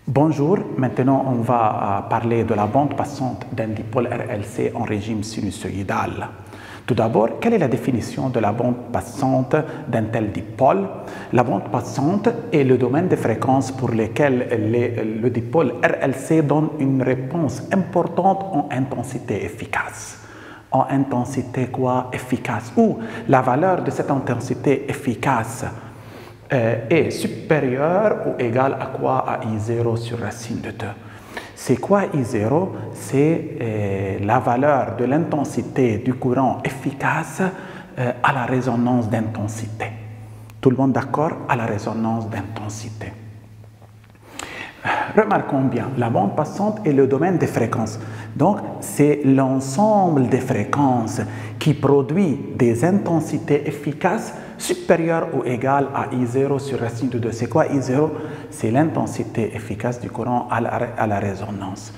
Bonjour, maintenant on va parler de la bande passante d'un dipôle RLC en régime sinusoïdal. Tout d'abord, quelle est la définition de la bande passante d'un tel dipôle? La bande passante est le domaine de fréquences pour lequel le dipôle RLC donne une réponse importante en intensité efficace. En intensité quoi? Efficace. Ou la valeur de cette intensité efficace est supérieure ou égale à quoi? À I0 sur racine de 2. C'est quoi I0? C'est la valeur de l'intensité du courant efficace à la résonance d'intensité. Tout le monde d'accord? À la résonance d'intensité. Remarquons bien, la bande passante est le domaine des fréquences. Donc, c'est l'ensemble des fréquences qui produit des intensités efficaces supérieures ou égales à I0 sur racine de 2. C'est quoi I0? C'est l'intensité efficace du courant à la résonance.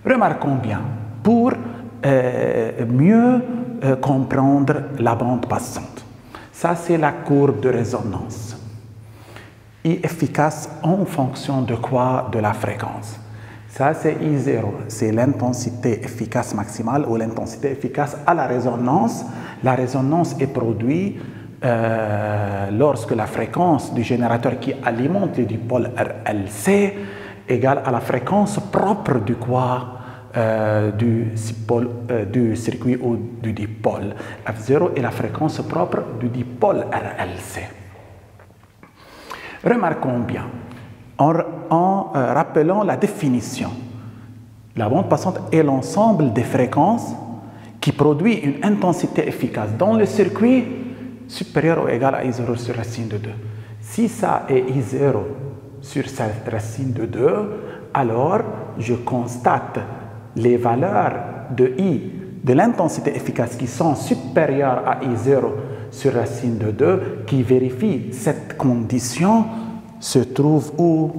Remarquons bien, pour mieux comprendre la bande passante, ça c'est la courbe de résonance. I efficace en fonction de quoi? De la fréquence. Ça, c'est I0, c'est l'intensité efficace maximale ou l'intensité efficace à la résonance. La résonance est produite lorsque la fréquence du générateur qui alimente le dipôle RLC égale à la fréquence propre du quoi? Du circuit ou du dipôle. F0 est la fréquence propre du dipôle RLC. Remarquons bien, en rappelant la définition, la bande passante est l'ensemble des fréquences qui produit une intensité efficace dans le circuit supérieure ou égale à I0 sur racine de 2. Si ça est I0 sur sa racine de 2, alors je constate les valeurs de I de l'intensité efficace qui sont supérieures à I0 sur racine de 2 qui vérifie cette condition se trouve où?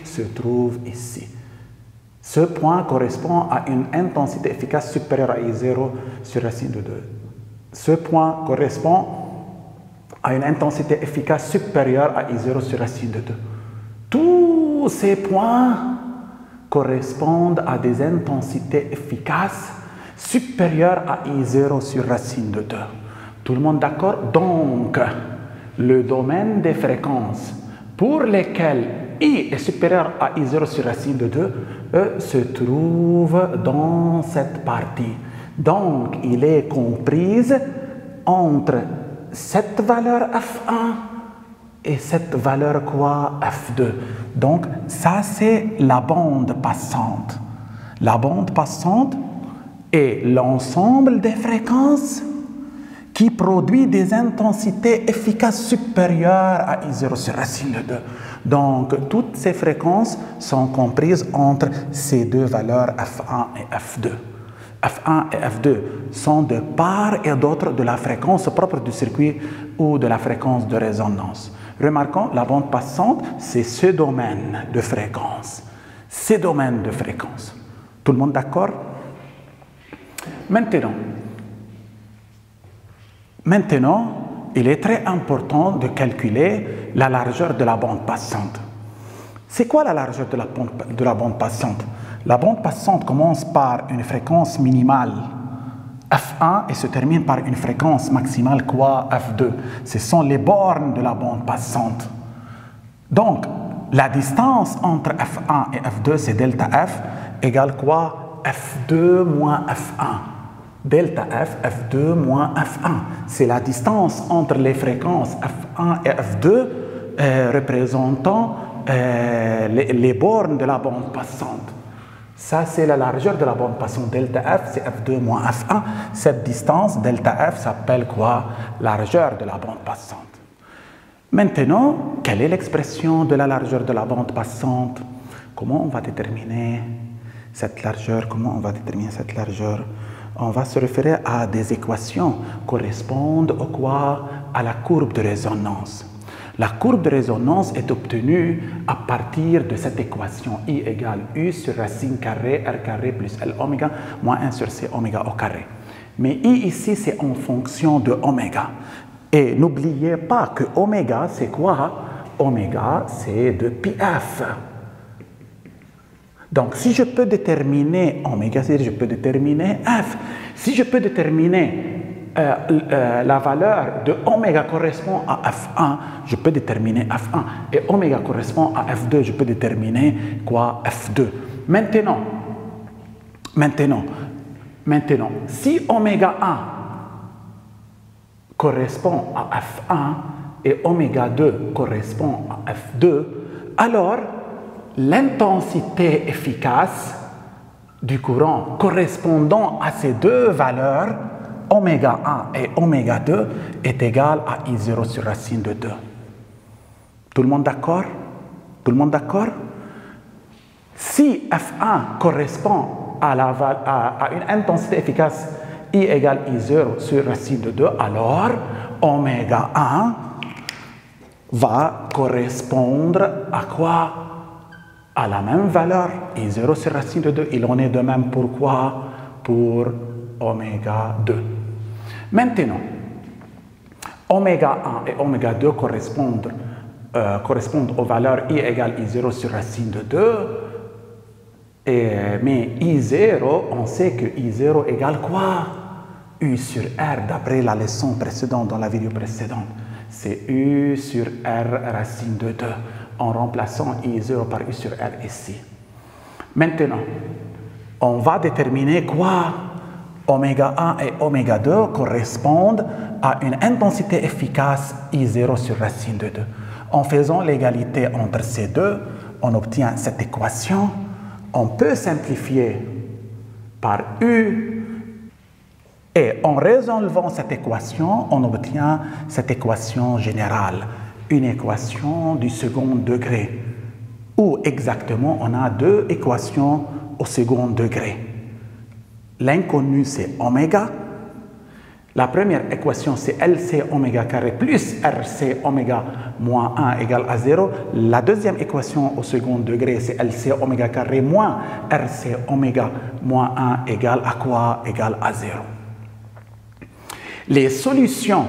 Se trouve ici. Ce point correspond à une intensité efficace supérieure à I0 sur racine de 2. Ce point correspond à une intensité efficace supérieure à I0 sur racine de 2. Tous ces points correspondent à des intensités efficaces supérieures à I0 sur racine de 2. Tout le monde d'accord? Donc, le domaine des fréquences pour lesquelles I est supérieur à I0 sur racine de 2 se trouve dans cette partie. Donc, il est comprise entre cette valeur F1 et cette valeur quoi? F2. Donc, ça c'est la bande passante. La bande passante est l'ensemble des fréquences qui produit des intensités efficaces supérieures à I0 sur racine de 2. Donc, toutes ces fréquences sont comprises entre ces deux valeurs F1 et F2. F1 et F2 sont de part et d'autre de la fréquence propre du circuit ou de la fréquence de résonance. Remarquons, la bande passante, c'est ce domaine de fréquence. Ces domaines de fréquence. Tout le monde d'accord? Maintenant, il est très important de calculer la largeur de la bande passante. C'est quoi la largeur de la bande passante? La bande passante commence par une fréquence minimale F1 et se termine par une fréquence maximale quoi? F2. Ce sont les bornes de la bande passante. Donc, la distance entre F1 et F2, c'est delta F égale quoi? F2 moins F1. Delta F, F2 moins F1. C'est la distance entre les fréquences F1 et F2 représentant les bornes de la bande passante. Ça, c'est la largeur de la bande passante. Delta F, c'est F2 moins F1. Cette distance, delta F, s'appelle quoi? Largeur de la bande passante. Maintenant, quelle est l'expression de la largeur de la bande passante? Comment on va déterminer cette largeur? On va se référer à des équations correspondent au quoi? À la courbe de résonance. La courbe de résonance est obtenue à partir de cette équation I égale U sur racine carrée R carré plus L oméga moins 1 sur C oméga au carré. Mais I ici, c'est en fonction de oméga. Et n'oubliez pas que oméga, c'est quoi? Oméga, c'est de pi f. Donc, si je peux déterminer oméga, c'est-à-dire je peux déterminer f. Si je peux déterminer la valeur de oméga correspond à f1, je peux déterminer f1. Et oméga correspond à f2, je peux déterminer quoi? F2. Maintenant, si oméga 1 correspond à f1 et oméga 2 correspond à f2, alors l'intensité efficace du courant correspondant à ces deux valeurs, oméga 1 et oméga 2, est égale à I0 sur racine de 2. Tout le monde d'accord? Tout le monde d'accord? Si F1 correspond à une intensité efficace I égale I0 sur racine de 2, alors oméga 1 va correspondre à quoi? À la même valeur, I0 sur racine de 2. Il en est de même pour quoi? Pour oméga 2. Maintenant, oméga 1 et oméga 2 correspondent aux valeurs I égale I0 sur racine de 2. Mais I0, on sait que I0 égale quoi? U sur R, d'après la leçon précédente, dans la vidéo précédente. C'est U sur R racine de 2, en remplaçant I0 par U sur R ici. Maintenant, on va déterminer quoi? Oméga 1 et oméga 2 correspondent à une intensité efficace I0 sur racine de 2. En faisant l'égalité entre ces deux, on obtient cette équation. On peut simplifier par U et en résolvant cette équation, on obtient cette équation générale, une équation du second degré, où exactement on a deux équations au second degré. L'inconnu c'est oméga. La première équation c'est LC oméga carré plus RC oméga moins 1 égale à 0. La deuxième équation au second degré c'est LC oméga carré moins RC oméga moins 1 égale à quoi? Égale à 0. Les solutions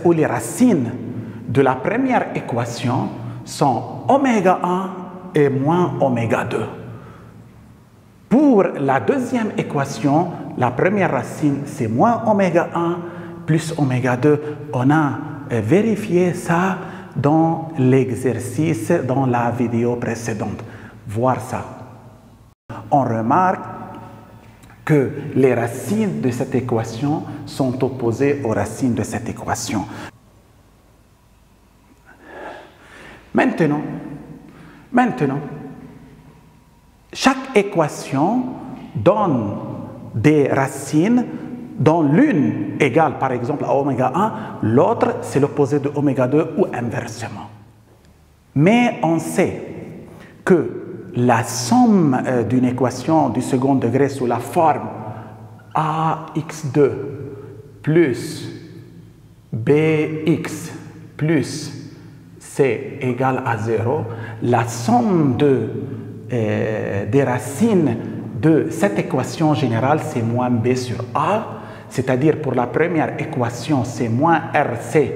ou les racines de la première équation sont oméga 1 et moins oméga 2. Pour la deuxième équation, la première racine, c'est moins oméga 1 plus oméga 2. On a vérifié ça dans l'exercice, dans la vidéo précédente. Voir ça. On remarque que les racines de cette équation sont opposées aux racines de cette équation. Maintenant, chaque équation donne des racines dont l'une égale par exemple à oméga 1, l'autre c'est l'opposé de oméga 2 ou inversement. Mais on sait que la somme d'une équation du second degré sous la forme ax2 plus bx plus c égale à 0, la somme des racines de cette équation générale, c'est moins b sur a, c'est-à-dire pour la première équation, c'est moins rc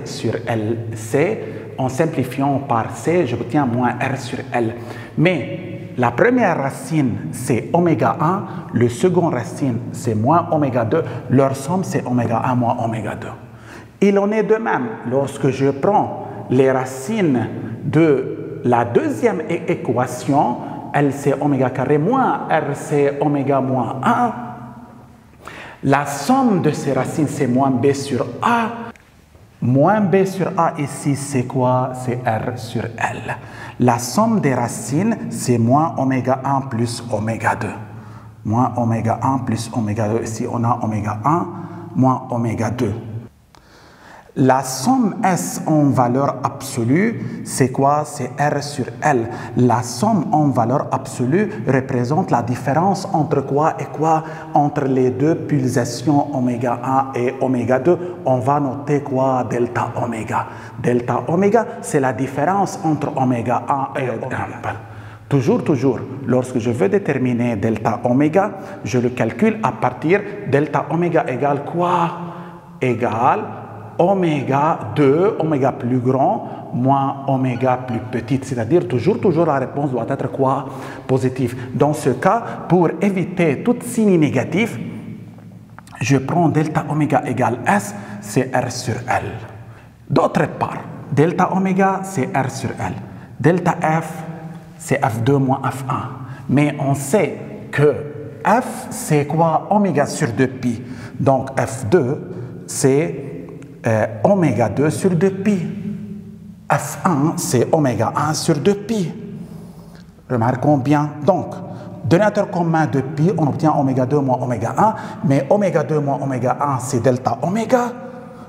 sur lc. En simplifiant par c, j'obtiens moins r sur l. Mais la première racine, c'est oméga 1, le second racine, c'est moins oméga 2, leur somme, c'est oméga 1 moins oméga 2. Il en est de même lorsque je prends les racines de la deuxième équation, LC oméga carré moins RC oméga moins 1. La somme de ces racines, c'est moins B sur A. Moins B sur A ici, c'est quoi? C'est R sur L. La somme des racines, c'est moins oméga 1 plus oméga 2. Moins oméga 1 plus oméga 2. Ici, on a oméga 1 moins oméga 2. La somme S en valeur absolue, c'est quoi? C'est R sur L. La somme en valeur absolue représente la différence entre quoi et quoi? Entre les deux pulsations oméga 1 et oméga 2. On va noter quoi? Delta oméga. Delta oméga, c'est la différence entre oméga 1 et oméga 1. Toujours, lorsque je veux déterminer delta oméga, je le calcule à partir delta oméga égale quoi? Égale oméga 2, oméga plus grand, moins oméga plus petite, c'est-à-dire toujours la réponse doit être quoi? Positive. Dans ce cas, pour éviter tout signe négatif, je prends delta oméga égale S, c'est R sur L. D'autre part, delta oméga, c'est R sur L. Delta F, c'est F2 moins F1. Mais on sait que F, c'est quoi? Oméga sur 2pi. Donc F2, c'est oméga 2 sur 2pi. F1, c'est oméga 1 sur 2pi. Remarquons bien. Donc, dénominateur commun de pi, on obtient oméga 2 moins oméga 1. Mais oméga 2 moins oméga 1, c'est delta oméga.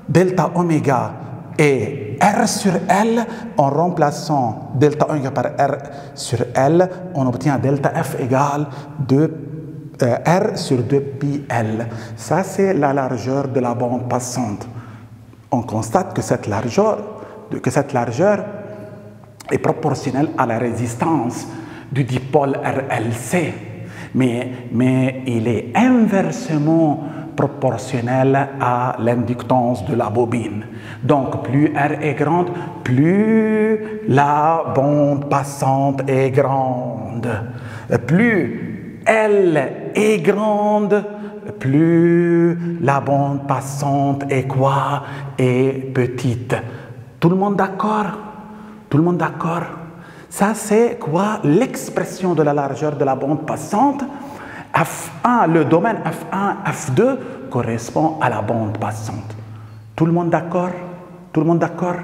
Delta oméga est R sur L. En remplaçant delta oméga par R sur L, on obtient delta F égale R sur 2pi L. Ça, c'est la largeur de la bande passante. On constate que cette largeur est proportionnelle à la résistance du dipôle RLC, mais il est inversement proportionnel à l'inductance de la bobine. Donc, plus R est grande, plus la bande passante est grande. Plus L est grande, plus la bande passante est quoi? Est petite. Tout le monde d'accord? Tout le monde d'accord? Ça, c'est quoi? L'expression de la largeur de la bande passante. F1, le domaine F1, F2 correspond à la bande passante. Tout le monde d'accord? Tout le monde d'accord?